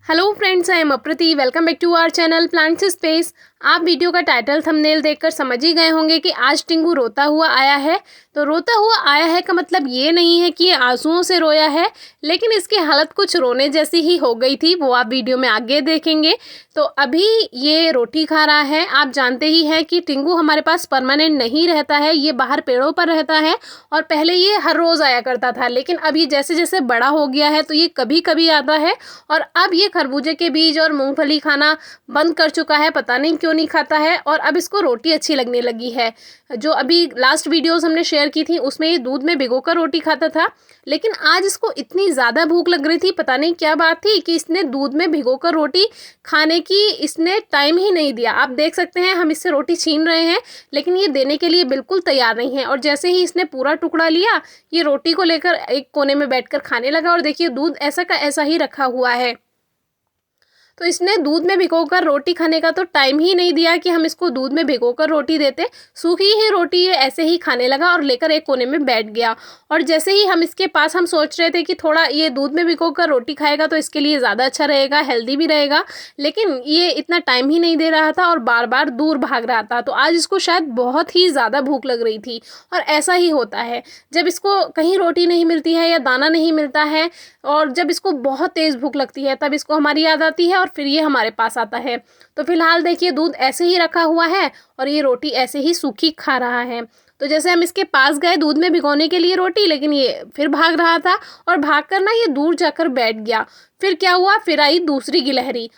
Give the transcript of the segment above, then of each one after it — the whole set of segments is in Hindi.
हेलो फ्रेंड्स, आई एम अप्रति। Welcome back to our channel plants space. आप वीडियो का टाइटल थंबनेल देखकर समझ ही गए होंगे कि आज टिंगू रोता हुआ आया है। तो रोता हुआ आया है का मतलब ये नहीं है कि ये आंसुओं से रोया है, लेकिन इसकी हालत कुछ रोने जैसी ही हो गई थी, वो आप वीडियो में आगे देखेंगे। तो अभी ये रोटी खा रहा है। आप जानते ही हैं कि टिंगू हमारे पास परमानेंट नहीं रहता है, ये बाहर पेड़ों पर रहता है और पहले ये हर रोज़ आया करता था, लेकिन अब ये जैसे जैसे बड़ा हो गया है तो ये कभी कभी आता है। और अब ये खरबूजे के बीज और मूंगफली खाना बंद कर चुका है, पता नहीं क्यों नहीं खाता है। और अब इसको रोटी अच्छी लगने लगी है। जो अभी लास्ट वीडियोस हमने शेयर की थी उसमें ये दूध में भिगोकर रोटी खाता था, लेकिन आज इसको इतनी ज़्यादा भूख लग रही थी, पता नहीं क्या बात थी कि इसने दूध में भिगोकर रोटी खाने की इसने टाइम ही नहीं दिया। आप देख सकते हैं हम इससे रोटी छीन रहे हैं, लेकिन ये देने के लिए बिल्कुल तैयार नहीं है। और जैसे ही इसने पूरा टुकड़ा लिया, ये रोटी को लेकर एक कोने में बैठकर खाने लगा। और देखिए दूध ऐसा का ऐसा ही रखा हुआ है। तो इसने दूध में भिगोकर रोटी खाने का तो टाइम ही नहीं दिया कि हम इसको दूध में भिगोकर रोटी देते। सूखी ही रोटी ये ऐसे ही खाने लगा और लेकर एक कोने में बैठ गया। और जैसे ही हम इसके पास हम सोच रहे थे कि थोड़ा ये दूध में भिगोकर रोटी खाएगा तो इसके लिए ज़्यादा अच्छा रहेगा, हेल्दी भी रहेगा, लेकिन ये इतना टाइम ही नहीं दे रहा था और बार बार दूर भाग रहा था। तो आज इसको शायद बहुत ही ज़्यादा भूख लग रही थी। और ऐसा ही होता है जब इसको कहीं रोटी नहीं मिलती है या दाना नहीं मिलता है, और जब इसको बहुत तेज़ भूख लगती है तब इसको हमारी याद आती है और फिर ये हमारे पास आता है। तो फिलहाल देखिए दूध ऐसे ही रखा हुआ है और ये रोटी ऐसे ही सूखी खा रहा है। तो जैसे हम इसके पास गए दूध में भिगोने के लिए रोटी, लेकिन ये फिर भाग रहा था और भाग कर ना ये दूर जाकर बैठ गया। फिर क्या हुआ, फिर आई दूसरी गिलहरी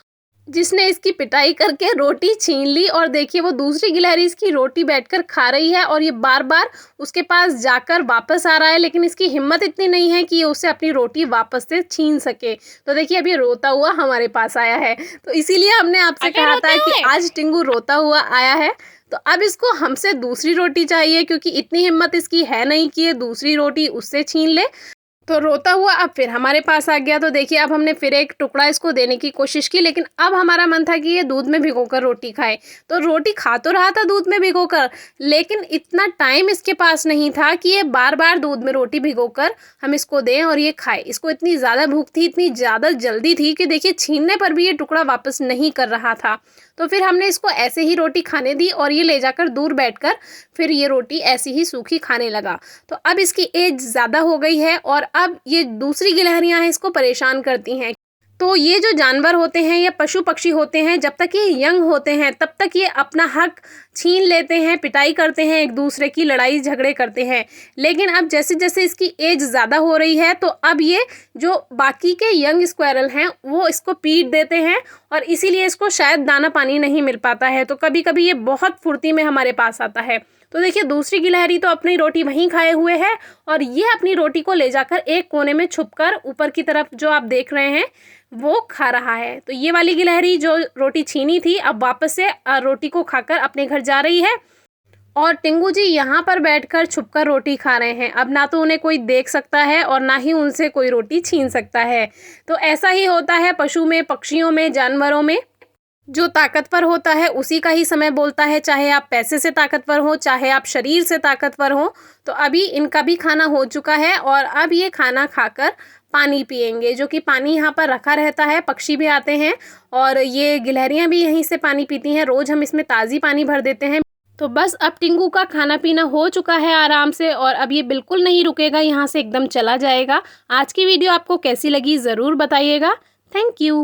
जिसने इसकी पिटाई करके रोटी छीन ली। और देखिए वो दूसरी गिलहरी इसकी रोटी बैठकर खा रही है और ये बार बार उसके पास जाकर वापस आ रहा है, लेकिन इसकी हिम्मत इतनी नहीं है कि ये उससे अपनी रोटी वापस से छीन सके। तो देखिए अब ये रोता हुआ हमारे पास आया है। तो इसीलिए हमने आपसे कहा था कि आज टिंगू रोता हुआ आया है, तो अब इसको हमसे दूसरी रोटी चाहिए, क्योंकि इतनी हिम्मत इसकी है नहीं कि ये दूसरी रोटी उससे छीन ले। तो रोता हुआ अब फिर हमारे पास आ गया। तो देखिए अब हमने फिर एक टुकड़ा इसको देने की कोशिश की, लेकिन अब हमारा मन था कि ये दूध में भिगोकर रोटी खाए। तो रोटी खा तो रहा था दूध में भिगोकर, लेकिन इतना टाइम इसके पास नहीं था कि ये बार बार दूध में रोटी भिगोकर हम इसको दें और ये खाए। इसको इतनी ज़्यादा भूख थी, इतनी ज़्यादा जल्दी थी कि देखिए छीनने पर भी ये टुकड़ा वापस नहीं कर रहा था। तो फिर हमने इसको ऐसे ही रोटी खाने दी और ये ले जाकर दूर बैठकर फिर ये रोटी ऐसी ही सूखी खाने लगा। तो अब इसकी एज ज़्यादा हो गई है और अब ये दूसरी गिलहरियां हैं इसको परेशान करती हैं। तो ये जो जानवर होते हैं या पशु पक्षी होते हैं, जब तक ये यंग होते हैं तब तक ये अपना हक छीन लेते हैं, पिटाई करते हैं, एक दूसरे की लड़ाई झगड़े करते हैं। लेकिन अब जैसे जैसे इसकी एज ज़्यादा हो रही है तो अब ये जो बाकी के यंग स्क्वायरल हैं वो इसको पीट देते हैं और इसीलिए इसको शायद दाना पानी नहीं मिल पाता है। तो कभी कभी ये बहुत फुर्ती में हमारे पास आता है। तो देखिए दूसरी गिलहरी तो अपनी रोटी वहीं खाए हुए है और ये अपनी रोटी को ले जाकर एक कोने में छुपकर ऊपर की तरफ जो आप देख रहे हैं वो खा रहा है। तो ये वाली गिलहरी जो रोटी छीनी थी अब वापस से रोटी को खाकर अपने घर जा रही है और टिंगू जी यहाँ पर बैठकर छुपकर रोटी खा रहे हैं। अब ना तो उन्हें कोई देख सकता है और ना ही उनसे कोई रोटी छीन सकता है। तो ऐसा ही होता है पशु में, पक्षियों में, जानवरों में। जो ताकतवर होता है उसी का ही समय बोलता है, चाहे आप पैसे से ताकतवर हो, चाहे आप शरीर से ताकतवर हो। तो अभी इनका भी खाना हो चुका है और अब ये खाना खाकर पानी पिएंगे, जो कि पानी यहाँ पर रखा रहता है। पक्षी भी आते हैं और ये गिलहरियाँ भी यहीं से पानी पीती हैं। रोज़ हम इसमें ताज़ी पानी भर देते हैं। तो बस अब टिंगू का खाना पीना हो चुका है आराम से और अब ये बिल्कुल नहीं रुकेगा, यहाँ से एकदम चला जाएगा। आज की वीडियो आपको कैसी लगी ज़रूर बताइएगा। Thank you.